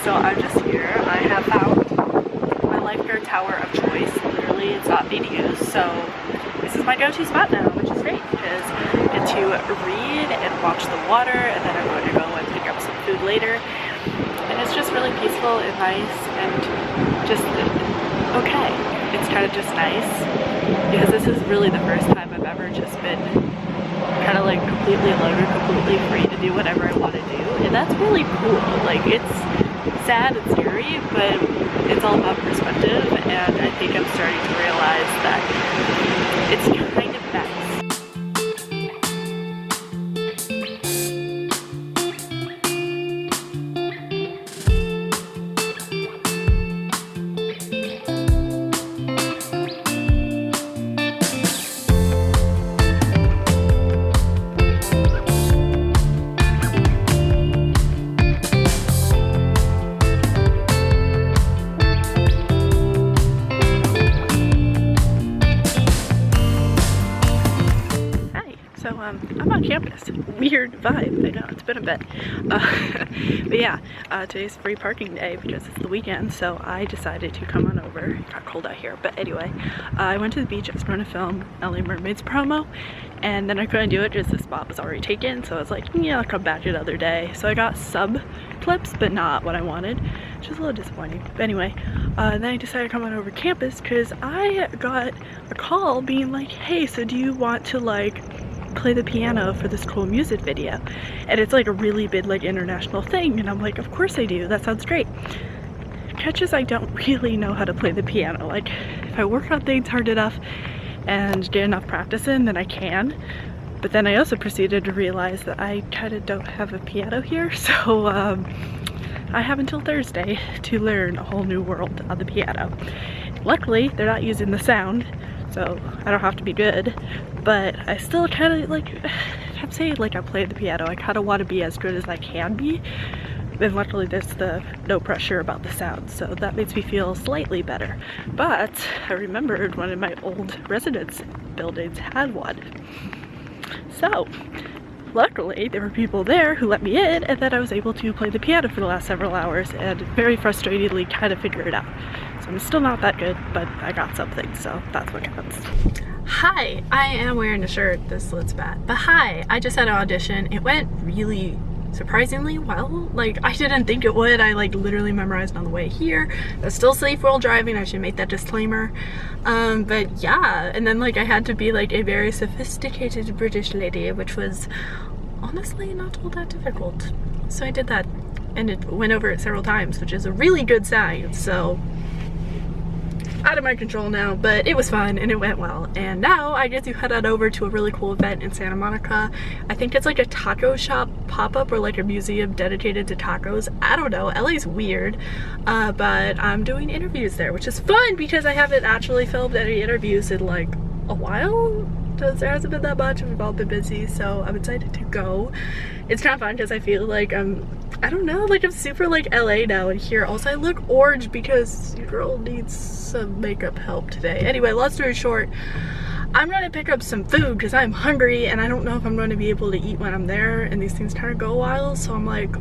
So I'm just here. I have found my lifeguard tower of choice. Literally, it's not being used, so this is my go-to spot now, which is great because I get to read and watch the water, and then I'm going to go and pick up some food later. And it's just really peaceful and nice and just okay. It's kind of just nice because this is really the first time I've ever just been kind of like completely alone or completely free to do whatever I want to do, and that's really cool. Like, it's sad and scary, but it's all about perspective, and I think I'm starting to realize that it's kind of nice. I'm on campus. Weird vibe. I know, it's been a bit. But yeah, today's free parking day because it's the weekend, so I decided to come on over. It got cold out here, but anyway, I went to the beach. I was trying to film LA Mermaids promo, and then I couldn't do it because the spot was already taken, so I was like, yeah, I'll come back another day. So I got sub clips, but not what I wanted, which is a little disappointing. But anyway, then I decided to come on over campus because I got a call being like, hey, so do you want to like play the piano for this cool music video? And it's like a really big like international thing, and I'm like, of course I do, that sounds great. Catches I don't really know how to play the piano. Like, if I work on things hard enough and get enough practice in, then I can. But then I also proceeded to realize that I kind of don't have a piano here, so I have until Thursday to learn a whole new world on the piano. Luckily, they're not using the sound, so I don't have to be good, but I still kind of like, I'm saying like I play the piano, I kind of want to be as good as I can be, and luckily there's the no pressure about the sound, so that makes me feel slightly better. But I remembered one of my old residence buildings had one, so luckily there were people there who let me in, and then I was able to play the piano for the last several hours and very frustratingly kind of figure it out. So I'm still not that good, but I got something, so that's what counts. Hi, I am wearing a shirt, this looks bad, but hi, I just had an audition. It went really surprisingly well. Like, I didn't think it would. I like literally memorized on the way here. I was still safe while driving, I should make that disclaimer. But yeah, and then like I had to be like a very sophisticated British lady, which was honestly not all that difficult. So I did that, and it went over it several times, which is a really good sign. So out of my control now, but it was fun and it went well. And now I get to head on over to a really cool event in Santa Monica. I think it's like a taco shop pop-up or like a museum dedicated to tacos. I don't know, LA's weird, but I'm doing interviews there, which is fun because I haven't actually filmed any interviews in like a while, because there hasn't been that much and we've all been busy, so I'm excited to go. It's kind of fun because I feel like I don't know, like I'm super like LA now and here. Also, I look orange because your girl needs some makeup help today. Anyway, long story short, I'm gonna pick up some food because I'm hungry and I don't know if I'm going to be able to eat when I'm there, and these things kind of go a while, so I'm like,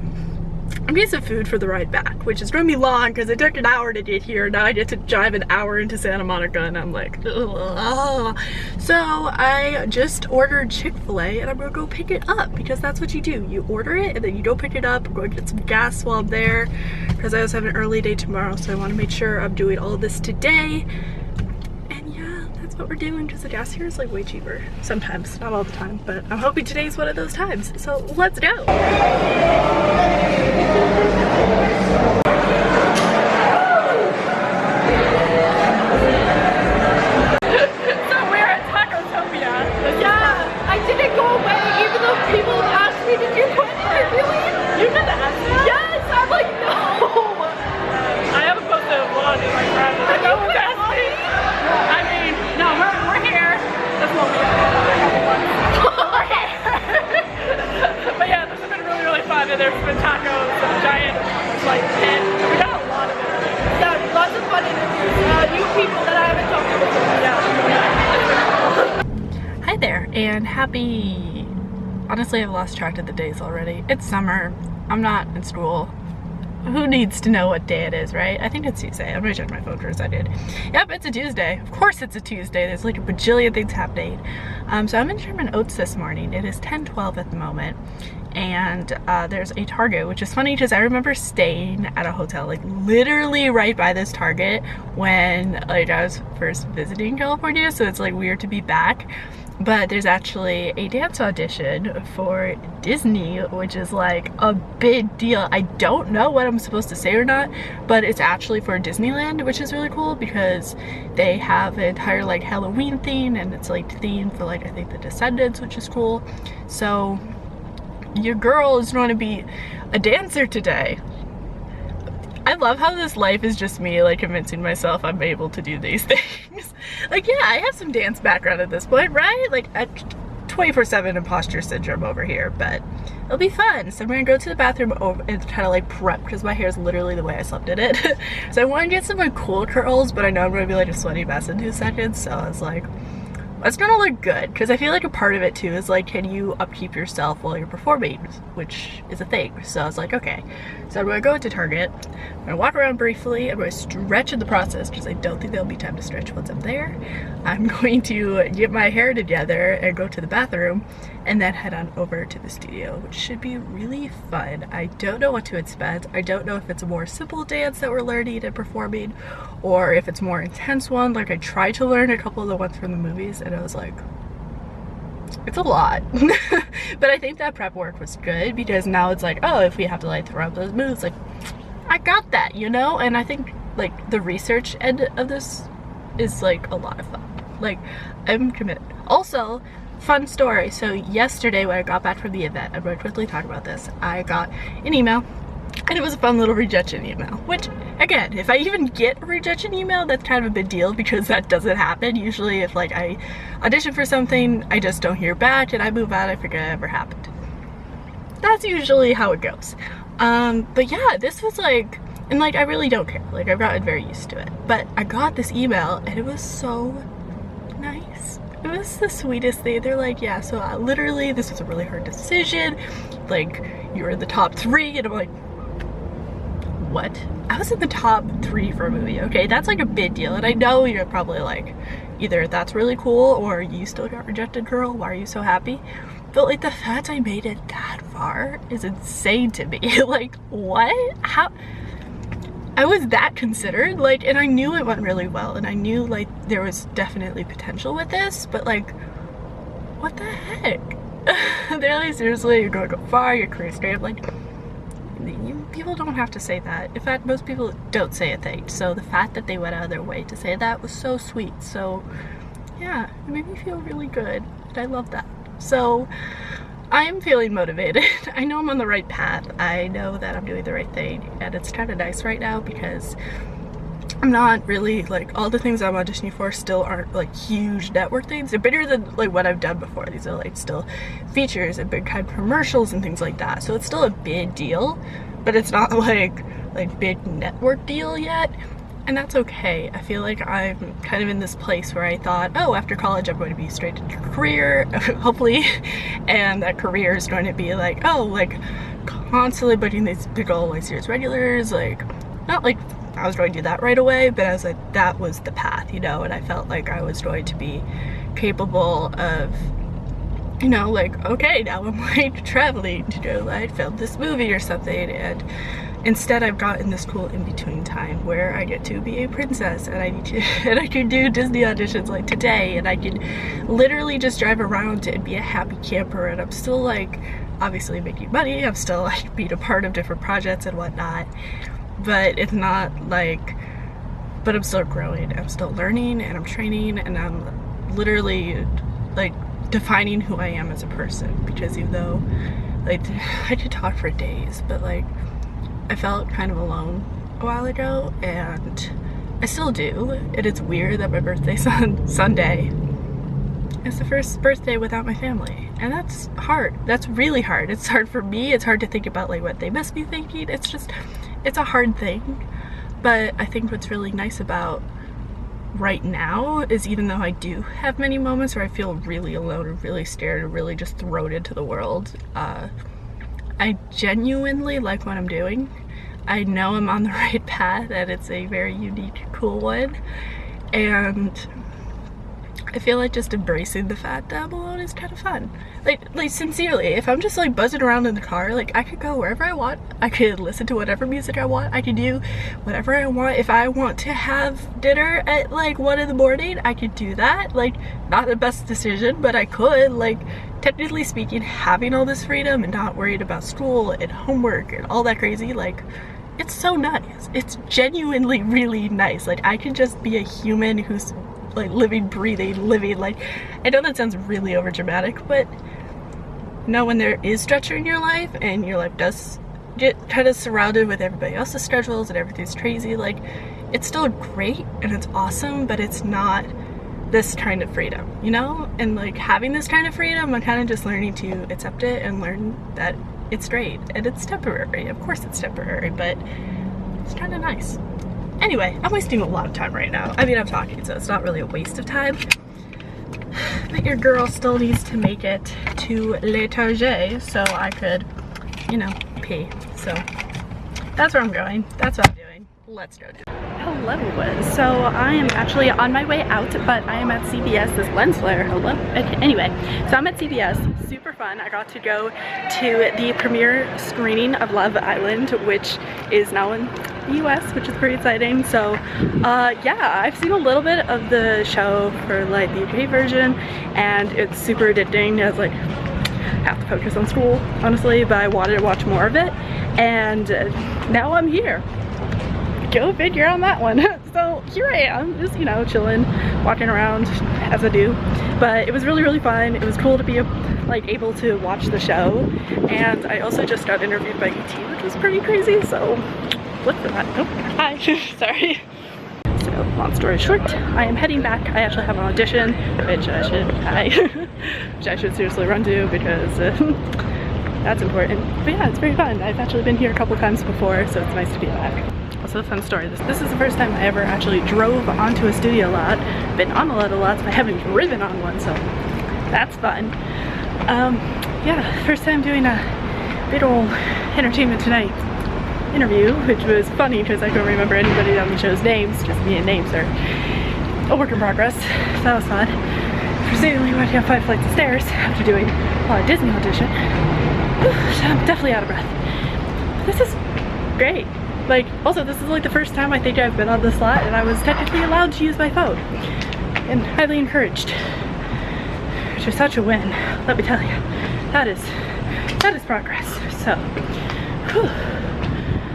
I'm getting some food for the ride back, which is gonna be long because it took an hour to get here. Now I get to drive an hour into Santa Monica and I'm like, ugh. So I just ordered Chick-fil-A and I'm gonna go pick it up because that's what you do. You order it and then you go pick it up. I'm going to get some gas while I'm there because I also have an early day tomorrow, so I want to make sure I'm doing all of this today. And yeah, that's what we're doing because the gas here is like way cheaper. Sometimes, not all the time, but I'm hoping today's one of those times. So let's go. So we're at Tacotopia. Yeah, I didn't go away even though people asked me, did you quit interviewing? You did that? Yes, I'm like, no. I haven't posted a vlog in like forever. I know it's asking. I mean, no, we're here. That's what we are. We're here. But yeah, this has been really, really fun, and there's been tacos, a giant like pit. We got a lot of it. Yeah, lots of fun interviews. New people that I haven't talked to before. Yeah. Hi there, and honestly, I've lost track of the days already. It's summer. I'm not in school. who needs to know what day it is, right? I think it's Tuesday. I'm gonna check my phone first. I did. Yep, it's a Tuesday. Of course it's a Tuesday. There's like a bajillion things happening. So I'm in Sherman Oaks this morning. It is 10:12 at the moment. And there's a Target, which is funny because I remember staying at a hotel like literally right by this Target when like I was first visiting California, so it's like weird to be back. But there's actually a dance audition for Disney, which is like a big deal. I don't know what I'm supposed to say or not, but it's actually for Disneyland, which is really cool because they have an entire like Halloween theme, and it's like themed for like I think the Descendants, which is cool. So your girl is going to be a dancer today. I love how this life is just me like convincing myself I'm able to do these things. Like, yeah, I have some dance background at this point, right? Like, at 24/7 imposter syndrome over here, but it'll be fun. So I'm gonna go to the bathroom and try to like prep because my hair is literally the way I slept in it. So I want to get some like cool curls, but I know I'm gonna be like a sweaty mess in 2 seconds. So I was like, it's gonna look good because I feel like a part of it too is like, can you upkeep yourself while you're performing, which is a thing. So I was like, okay. So I'm gonna go into Target, I'm gonna walk around briefly, I'm gonna stretch in the process because I don't think there'll be time to stretch once I'm there. I'm going to get my hair together and go to the bathroom and then head on over to the studio, which should be really fun. I don't know what to expect. I don't know if it's a more simple dance that we're learning and performing or if it's a more intense one. Like I tried to learn a couple of the ones from the movies and I was like, it's a lot. But I think that prep work was good because now it's like, oh, if we have to like throw out those moves, like I got that, you know? And I think like the research end of this is like a lot of fun. Like I'm committed. Also, fun story. So yesterday when I got back from the event, I'm going to quickly talk about this. I got an email and it was a fun little rejection email, which again, if I even get a rejection email, that's kind of a big deal because that doesn't happen. Usually if like I audition for something, I just don't hear back and I move out, I forget it ever happened. That's usually how it goes. But yeah, this was like, and like I really don't care. Like I've gotten very used to it. But I got this email and it was so nice. It was the sweetest thing. They're like, yeah, so literally this was a really hard decision. Like you were in the top 3 and I'm like, what? I was in the top 3 for a movie, okay? That's like a big deal. And I know you're probably like, either that's really cool or you still got rejected, girl. Why are you so happy? But like the fact I made it that far is insane to me. Like what? How? I was that considered, like, and I knew it went really well and I knew like there was definitely potential with this, but like, what the heck? They're like, seriously, you're going to go far, your career's great. I'm like, people don't have to say that. In fact, most people don't say a thing. So the fact that they went out of their way to say that was so sweet. So yeah, it made me feel really good. And I love that. So I am feeling motivated. I know I'm on the right path. I know that I'm doing the right thing. And it's kind of nice right now because I'm not really, like, all the things I'm auditioning for still aren't like huge network things. They're bigger than like what I've done before. These are like still features and big kind of commercials and things like that. So it's still a big deal, but it's not like big network deal yet. And that's okay. I feel like I'm kind of in this place where I thought, oh, after college I'm going to be straight into career, hopefully, and that career is going to be like, oh, like constantly booking these big old like series regulars, like not like I was going to do that right away, but I was like, that was the path, you know, and I felt like I was going to be capable of, you know, like, okay, now I'm like traveling to go like film this movie or something, and instead I've gotten this cool in-between time where I get to be a princess and I can do Disney auditions like today, and I can literally just drive around and be a happy camper, and I'm still like obviously making money, I'm still like being a part of different projects and whatnot, but it's not like, but I'm still growing, I'm still learning and I'm training and I'm literally like defining who I am as a person, because even though like I could talk for days, but like I felt kind of alone a while ago, and I still do, and it's weird that my birthday's on Sunday. It's the first birthday without my family, and that's hard. That's really hard. It's hard for me. It's hard to think about like what they must be thinking. It's just, it's a hard thing. But I think what's really nice about right now is, even though I do have many moments where I feel really alone and really scared and really just thrown into the world, I genuinely like what I'm doing. I know I'm on the right path and it's a very unique, cool one. And I feel like just embracing the fact that I'm alone is kind of fun. Like sincerely, if I'm just like buzzing around in the car, like I could go wherever I want. I could listen to whatever music I want. I could do whatever I want. If I want to have dinner at like 1 in the morning, I could do that. Like, not the best decision, but I could. Like, technically speaking, having all this freedom and not worried about school and homework and all that crazy, like, it's so nice. It's genuinely really nice. Like, I can just be a human who's like living, breathing, living. Like, I know that sounds really over dramatic, but you know, when there is structure in your life and your life does get kind of surrounded with everybody else's schedules and everything's crazy, like, it's still great and it's awesome, but it's not this kind of freedom, you know? And like, having this kind of freedom, I'm kind of just learning to accept it and learn that it's great and it's temporary. Of course it's temporary, but it's kind of nice. Anyway, I'm wasting a lot of time right now. I mean, I'm talking, so it's not really a waste of time. But your girl still needs to make it to l'étranger so I could, you know, pee. So that's where I'm going. That's what I'm doing. Let's go do it. Hello. So I am actually on my way out, but I am at CBS. This lens flare. Hello. Okay, anyway, so I'm at CBS. Super fun. I got to go to the premiere screening of Love Island, which is now in the US, which is pretty exciting. So yeah, I've seen a little bit of the show for like the UK version, and it's super addicting. It's like, have to focus on school, honestly, but I wanted to watch more of it, and now I'm here. Go figure on that one. So here I am, just, you know, chilling, walking around as I do. But it was really, really fun. It was cool to be like able to watch the show, and I also just got interviewed by ET, which was pretty crazy. So look for that. Oh, hi. Sorry. So long story short, I am heading back. I actually have an audition, which I should seriously run to because that's important. But yeah, it's very fun. I've actually been here a couple times before, so it's nice to be back. Also a fun story. This is the first time I ever actually drove onto a studio lot. Been on a lot of lots, but I haven't driven on one, so that's fun. Yeah, first time doing a big ol' Entertainment Tonight interview, which was funny because I couldn't remember anybody on the show's names. Just me and names are a work in progress. So that was fun. Presumably went down 5 flights of stairs after doing a Disney audition. So I'm definitely out of breath. But this is great. Like, also, this is like the first time I think I've been on this lot, and I was technically allowed to use my phone. And highly encouraged. Which is such a win, let me tell you. That is progress. So, whew,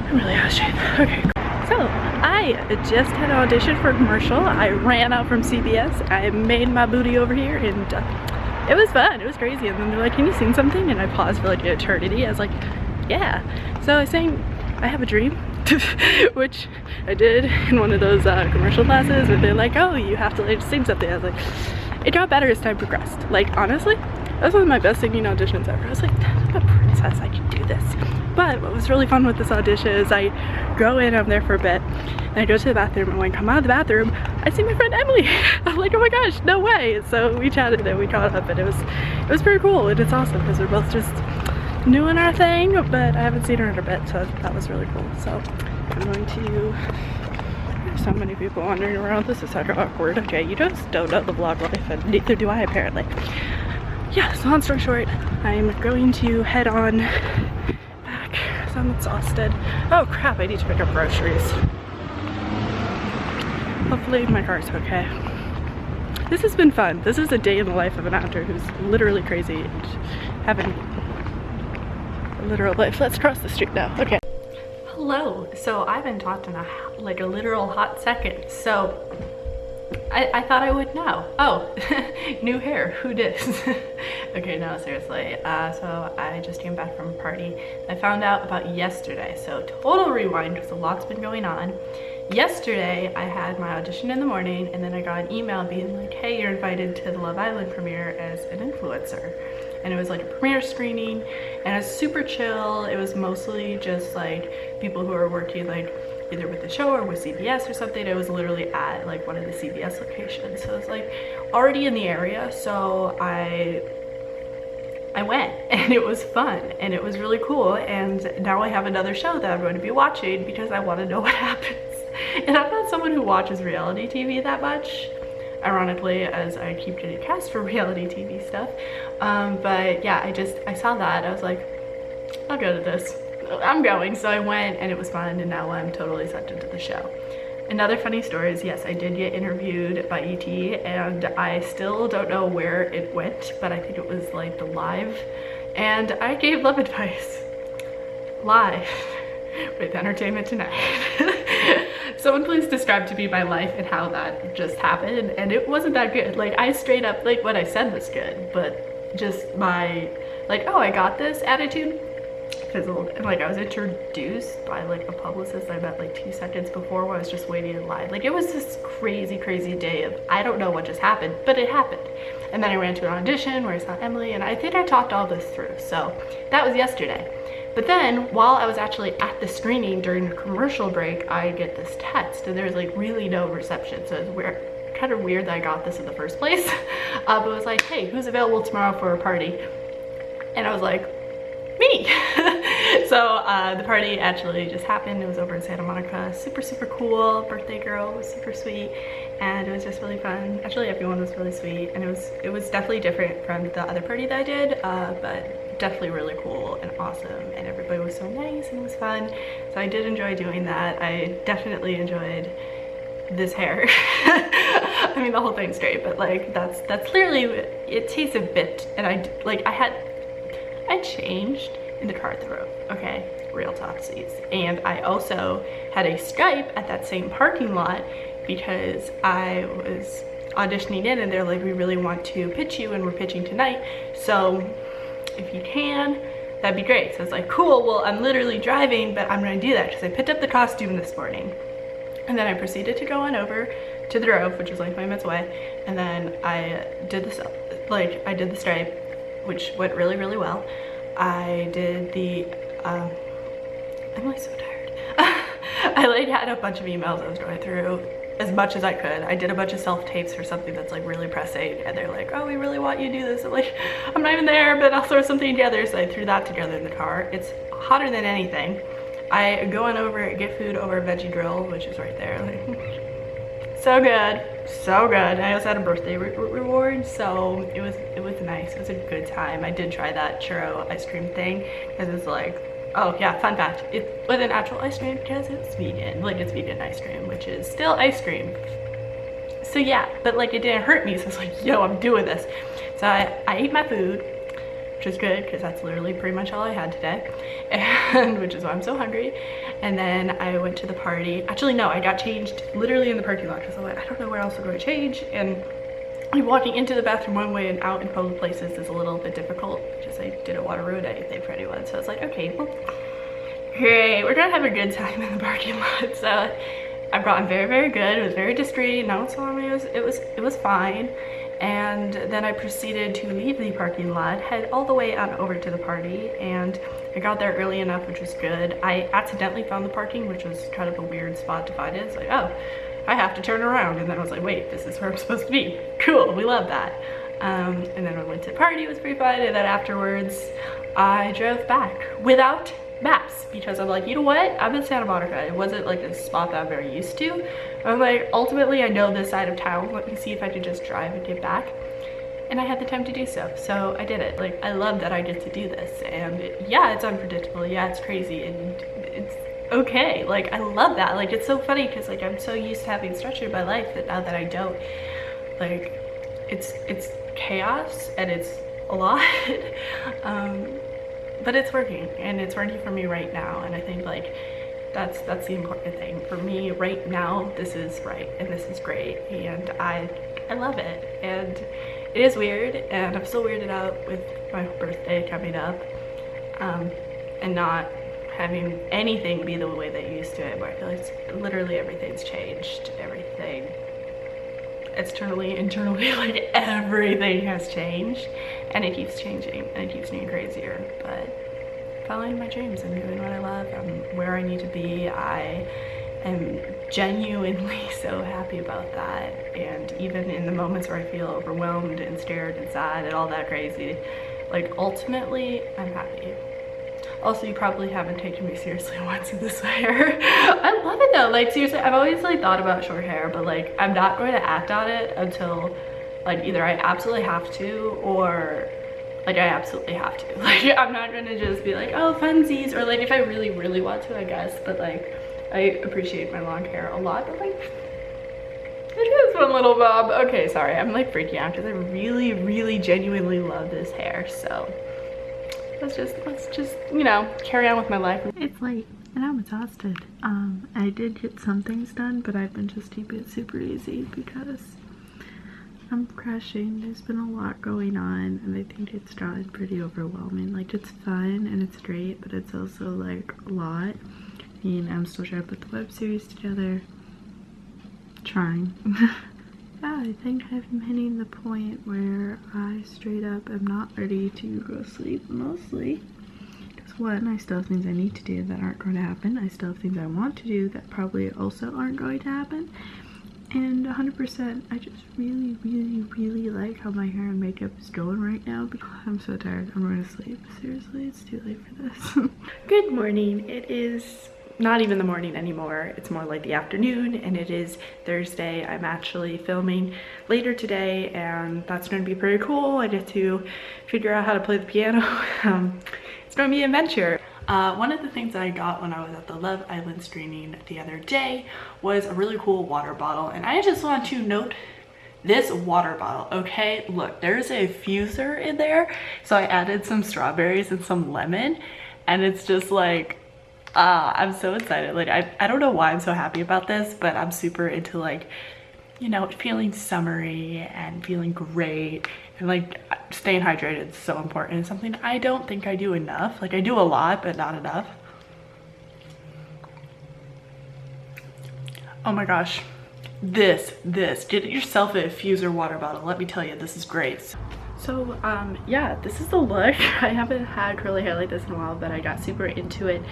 I'm really out of shape. Okay, so I just had an audition for a commercial. I ran out from CBS. I made my booty over here, and it was fun. It was crazy. And then they're like, can you sing something? And I paused for like an eternity. I was like, yeah. So I sang I Have a Dream, which I did in one of those commercial classes where they're like, oh, you have to like sing something. I was like, it got better as time progressed. Like, honestly, that was one of my best singing auditions ever. I was like, I'm a princess, I can do this. But what was really fun with this audition is I go in, I'm there for a bit, and I go to the bathroom, and when I come out of the bathroom, I see my friend Emily. I'm like, oh my gosh, no way. So we chatted and we caught up, and it was pretty cool, and it's awesome because we're both just new in our thing, but I haven't seen her in a bit, so that was really cool. So I'm going to, there's so many people wandering around. This is such awkward. Okay, you just don't know the vlog life, and neither do I apparently. Yeah, so long story short, I'm going to head on back, so I'm exhausted. Oh crap, I need to pick up groceries. Hopefully my car's okay. This has been fun. This is a day in the life of an actor who's literally crazy and having a literal life. Let's cross the street now. Okay. Hello. So I haven't talked in like a literal hot second. So I thought I would know. Oh, new hair. Who dis? Okay, no, seriously. So I just came back from a party I found out about yesterday. So total rewind because a lot's been going on. Yesterday, I had my audition in the morning, and then I got an email being like, hey, you're invited to the Love Island premiere as an influencer. And it was like a premiere screening, and it was super chill. It was mostly just like people who are working like either with the show or with CBS or something. It was literally at like one of the CBS locations. So it was like already in the area. So I I went, and it was fun, and it was really cool, and now I have another show that I'm going to be watching because I want to know what happens. And I'm not someone who watches reality TV that much, ironically, as I keep getting cast for reality TV stuff. But yeah, I saw that, I was like, I'll go to this. I'm going, so I went, and it was fun, and now I'm totally sucked into the show. Another funny story is, yes, I did get interviewed by ET, and I still don't know where it went, but I think it was like the live, and I gave love advice live with Entertainment Tonight. Someone please describe to me my life and how that just happened, and it wasn't that good. Like, I straight up, like, what I said was good, but just my, like, oh, I got this attitude fizzled. And like, I was introduced by like a publicist I met like 2 seconds before, where I was just waiting in line. Like, it was this crazy day of, I don't know what just happened, but it happened. And then I ran to an audition where I saw Emily, and I think I talked all this through. So that was yesterday. But then while I was actually at the screening during the commercial break, I get this text, and there's like really no reception. So it's weird, kind of weird that I got this in the first place. But it was like, hey, who's available tomorrow for a party? And I was like, me. So the party actually just happened. It was over in Santa Monica. Super cool. Birthday girl was super sweet, and it was just really fun. Actually, everyone was really sweet, and it was definitely different from the other party that I did, but definitely really cool and awesome, and everybody was so nice, and it was fun. So I did enjoy doing that. I definitely enjoyed this hair. I mean, the whole thing's great, but like that's clearly, it tastes a bit, and I changed in the car at the road, okay, real talksies. And I also had a Skype at that same parking lot because I was auditioning in, and they're like, we really want to pitch you, and we're pitching tonight, so if you can, that'd be great. So I was like, cool, well, I'm literally driving, but I'm gonna do that because I picked up the costume this morning. And then I proceeded to go on over to the Grove, which is like 5 minutes away, and then I did this, like, I did the Stripe, which went really well. I did the I'm like so tired. I like had a bunch of emails I was going through as much as I could. I did a bunch of self-tapes for something that's like really pressing, and they're like, oh, we really want you to do this. I'm like, I'm not even there, but I'll throw something together. So I threw that together in the car. It's hotter than anything. I go on over, get food over at Veggie Grill, which is right there. Like, so good, so good. I also had a birthday reward, so it was nice. It was a good time. I did try that churro ice cream thing, because it's like, oh yeah, fun fact, it was an actual ice cream because it's vegan. Like, it's vegan ice cream, which is still ice cream. So yeah, but like, it didn't hurt me, so I was like, yo, I'm doing this. So I ate my food, which is good because that's literally pretty much all I had today, and which is why I'm so hungry. And then I went to the party. Actually, no, I got changed literally in the parking lot because I'm like, I don't know where else to go to change, and like, walking into the bathroom one way and out in public places is a little bit difficult because I didn't want to ruin anything for anyone. So I was like, okay, well, great, we're gonna have a good time in the parking lot. So I've gotten very good. It was very discreet. No one saw me. It was fine. And then I proceeded to leave the parking lot, head all the way on over to the party, and I got there early enough, which was good. I accidentally found the parking, which was kind of a weird spot to find it. It's like, oh, I have to turn around, and then I was like, wait, this is where I'm supposed to be. Cool, we love that. And then I went to the party, it was pretty fun, and then afterwards I drove back without maps because I'm like, you know what, I'm in Santa Monica. It wasn't like a spot that I'm very used to. I'm like, ultimately I know this side of town, let me see if I could just drive and get back. And I had the time to do so, so I did it. Like, I love that I get to do this, and yeah, it's unpredictable, yeah, it's crazy, and it's okay. Like, I love that. Like, it's so funny because like, I'm so used to having structure in my life that now that I don't, like, it's chaos and it's a lot. But it's working, and it's working for me right now, and I think like that's the important thing for me right now. This is right, and this is great, and I love it. And it is weird, and I'm still weirded out with my birthday coming up, and not having anything be the way that you used to it, where I feel like literally everything's changed. Everything externally, internally, like everything has changed, and it keeps changing, and it keeps getting crazier. But following my dreams and doing what I love, I'm where I need to be. I am genuinely so happy about that. And even in the moments where I feel overwhelmed and scared and sad and all that crazy, like ultimately I'm happy. Also, you probably haven't taken me seriously once in this hair. I love it though, like seriously, I've always like thought about short hair, but like I'm not going to act on it until like either I absolutely have to or like I absolutely have to. Like I'm not gonna just be like, oh funsies, or like if I really really want to, I guess, but like I appreciate my long hair a lot, but like it is one little bob. Okay, sorry, I'm like freaking out because I really really genuinely love this hair, so let's just you know, carry on with my life. It's late and I'm exhausted. I did get some things done, but I've been just keeping it super easy because I'm crashing. There's been a lot going on and I think it's gotten pretty overwhelming. Like it's fun and it's great, but it's also like a lot. I mean, I'm still trying to put the web series together. Trying. Yeah, I think I'm hitting the point where I straight up am not ready to go to sleep mostly. Because one, I still have things I need to do that aren't going to happen. I still have things I want to do that probably also aren't going to happen. And 100%, I just really, really, really like how my hair and makeup is going right now because I'm so tired. I'm going to sleep. Seriously, it's too late for this. Good morning. It is not even the morning anymore. It's more like the afternoon and it is Thursday. I'm actually filming later today and that's going to be pretty cool. I get to figure out how to play the piano. It's going to be an adventure. One of the things that I got when I was at the Love Island screening the other day was a really cool water bottle, and I just want to note this water bottle. Okay, look, there's a fuser in there, so I added some strawberries and some lemon, and it's just like I'm so excited. Like I don't know why I'm so happy about this, but I'm super into like, you know, feeling summery and feeling great, and like staying hydrated is so important. It's something I don't think I do enough. Like I do a lot, but not enough. Oh my gosh, this get yourself a fuser water bottle. Let me tell you, this is great. So yeah, this is the look. I haven't had curly hair like this in a while, but I got super into it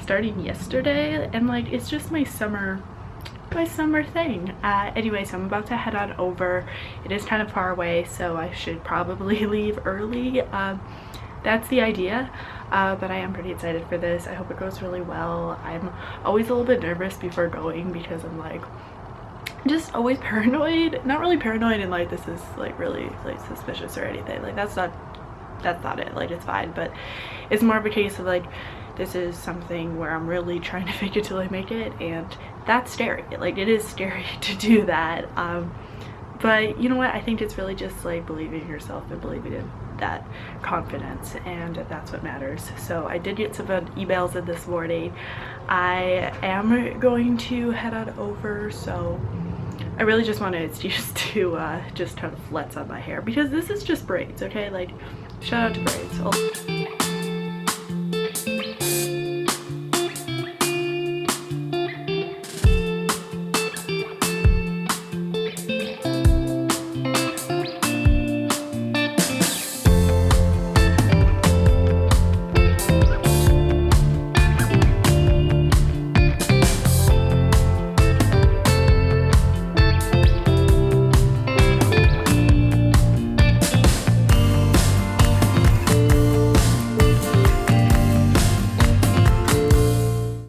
starting yesterday, and like it's just my summer thing. Anyway, so I'm about to head on over. It is kind of far away, so I should probably leave early. That's the idea, but I am pretty excited for this. I hope it goes really well. I'm always a little bit nervous before going because I'm like just always paranoid. Not really paranoid and like this is like really like suspicious or anything. Like that's not it. Like it's fine, but it's more of a case of like this is something where I'm really trying to fake it till I make it, and that's scary. Like it is scary to do that, but you know what, I think it's really just like believing in yourself and believing in that confidence, and that's what matters. So I did get some emails in this morning. I am going to head on over, so I really just wanted an excuse to just kind of flex on my hair because this is just braids, okay? Like shout out to braids.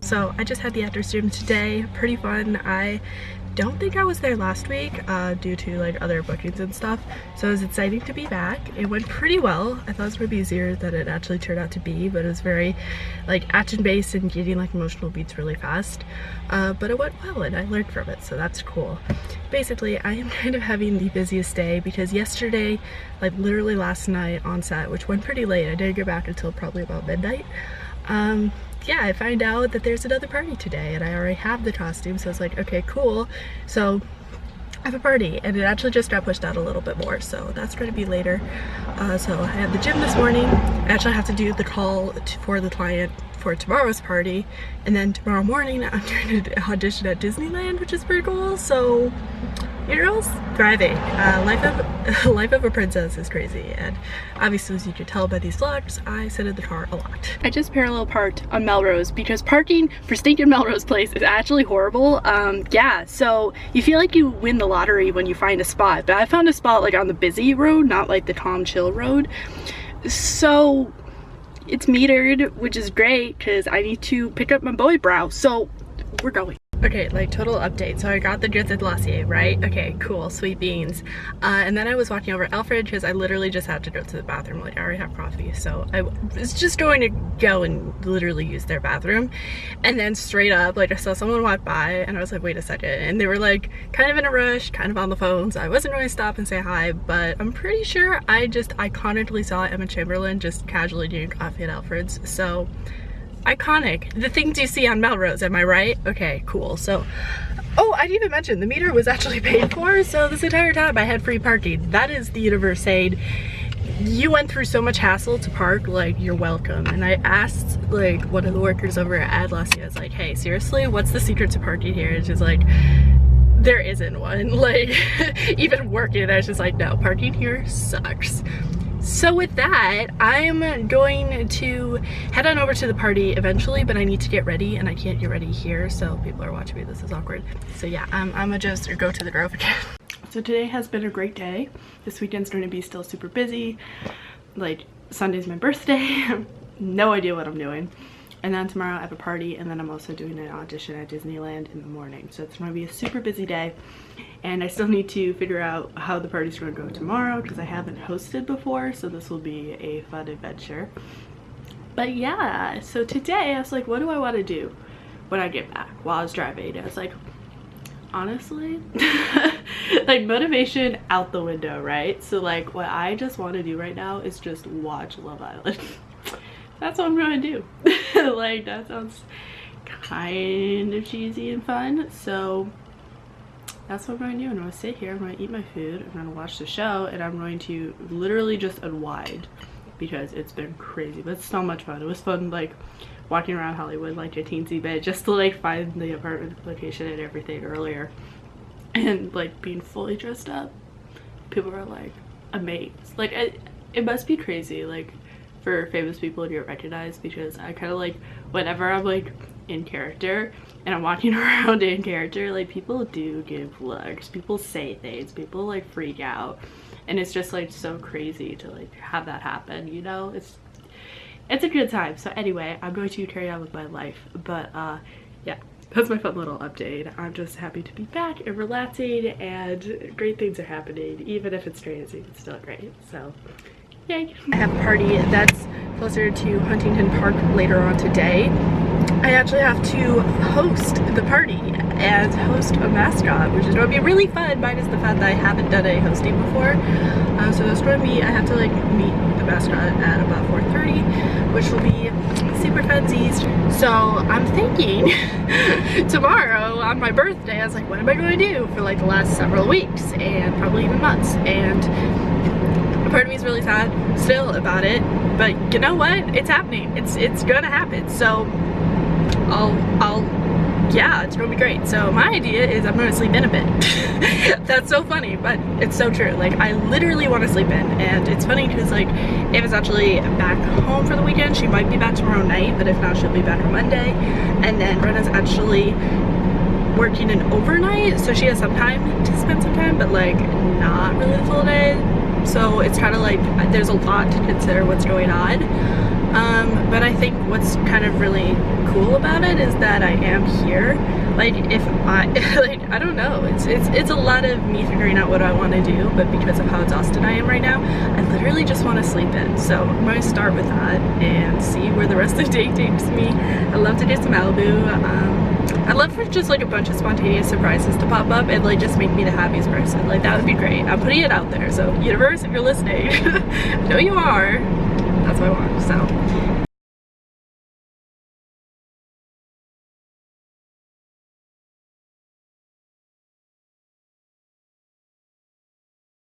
So I just had the after student today, pretty fun. I don't think I was there last week due to like other bookings and stuff, so it was exciting to be back. It went pretty well. I thought it was going to be easier than it actually turned out to be, but it was very like action based and getting like emotional beats really fast, but it went well and I learned from it, so that's cool. Basically, I am kind of having the busiest day because yesterday, like literally last night on set, which went pretty late, I didn't get back until probably about midnight. Yeah, I find out that there's another party today and I already have the costume, so I was like, okay, cool. So I have a party, and it actually just got pushed out a little bit more, so that's going to be later. So I had the gym this morning. I actually have to do the call for the client for tomorrow's party, and then tomorrow morning I'm going to audition at Disneyland, which is pretty cool. So Your girl's thriving. Life of a princess is crazy, and obviously, as you can tell by these vlogs, I sit in the car a lot. I just parallel parked on Melrose because parking for stinking Melrose Place is actually horrible. Yeah, so you feel like you win the lottery when you find a spot, but I found a spot like on the busy road, not like the calm chill road. So it's metered, which is great because I need to pick up my boy brow, so we're going. Okay, like total update. So I got the goods at Glossier, right? Okay, cool, sweet beans. And then I was walking over Alfred because I literally just had to go to the bathroom. Like I already have coffee, so I was just going to go and literally use their bathroom. And then straight up, like I saw someone walk by and I was like, wait a second. And they were like kind of in a rush, kind of on the phone. So I wasn't going to stop and say hi, but I'm pretty sure I just iconically saw Emma Chamberlain just casually doing coffee at Alfred's. So iconic. The things you see on Melrose, am I right? Okay, cool. So, oh, I didn't even mention the meter was actually paid for, so this entire time I had free parking. That is the universe saying, you went through so much hassle to park, like, you're welcome. And I asked, like, one of the workers over at Glossier, I was like, hey, seriously, what's the secret to parking here? And she's like, there isn't one. Like, even working, I was just like, no, parking here sucks. So with that, I'm going to head on over to the party eventually, but I need to get ready and I can't get ready here, so people are watching me. This is awkward. So yeah, I'm gonna just go to the Grove again. So today has been a great day. This weekend's going to be still super busy. Like, Sunday's my birthday. No idea what I'm doing. And then tomorrow I have a party, and then I'm also doing an audition at Disneyland in the morning. So it's going to be a super busy day. And I still need to figure out how the party's going to go tomorrow because I haven't hosted before, so this will be a fun adventure. But yeah, so today I was like, what do I want to do when I get back? While I was driving, I was like, honestly, like motivation out the window, right? So like what I just want to do right now is just watch Love Island. That's what I'm going to do. Like, that sounds kind of cheesy and fun, so that's what I'm going to do. I'm going to sit here, I'm going to eat my food, I'm going to watch the show, and I'm going to literally just unwind because it's been crazy, but it's so much fun. It was fun, like, walking around Hollywood like a teensy bit just to, like, find the apartment location and everything earlier, and, like, being fully dressed up. People were, like, amazed. Like, it must be crazy, like, for famous people to get recognized, because I kind of like, whenever I'm like in character and I'm walking around in character, like people do give looks, people say things, people like freak out, and it's just like so crazy to like have that happen, you know? It's a good time. So anyway, I'm going to carry on with my life, but yeah, that's my fun little update. I'm just happy to be back and relaxing, and great things are happening. Even if it's crazy, it's still great. So yay. I have a party that's closer to Huntington Park later on today. I actually have to host the party and host a mascot, which is going to be really fun, minus the fact that I haven't done any hosting before. So it's going to be, I have to like meet the mascot at about 4:30, which will be super funsies. So I'm thinking tomorrow on my birthday, I was like, what am I going to do for like the last several weeks and probably even months? And part of me is really sad still about it, but you know what? It's happening. It's gonna happen. So yeah, it's gonna be great. So my idea is I'm gonna sleep in a bit. That's so funny, but it's so true. Like, I literally want to sleep in, and it's funny because like Ava's actually back home for the weekend. She might be back tomorrow night, but if not, she'll be back on Monday. And then Brenna's actually working an overnight, so she has some time to spend some time, but like not really the full day. So it's kind of like there's a lot to consider what's going on, but I think what's kind of really cool about it is that I am here. Like, if I like, I don't know, it's a lot of me figuring out what I want to do, but because of how exhausted I am right now, I literally just want to sleep in. So I'm going to start with that and see where the rest of the day takes me. I love to get some Malibu. I love for just like a bunch of spontaneous surprises to pop up and like just make me the happiest person. Like, that would be great. I'm putting it out there. So universe, if you're listening, I know you are. That's what I want. So